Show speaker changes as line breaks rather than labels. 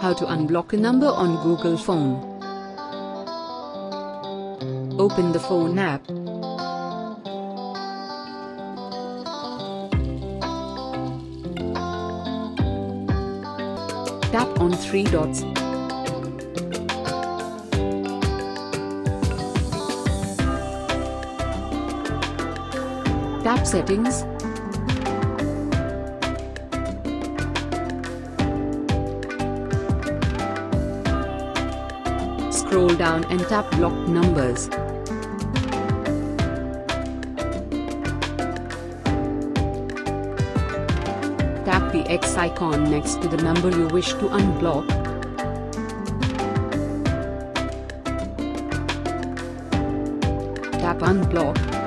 How to unblock a number on Google phone. Open the phone app. Tap on three dots. Tap Settings. Scroll down and tap Block Numbers. Tap the X icon next to the number you wish to unblock. Tap Unblock.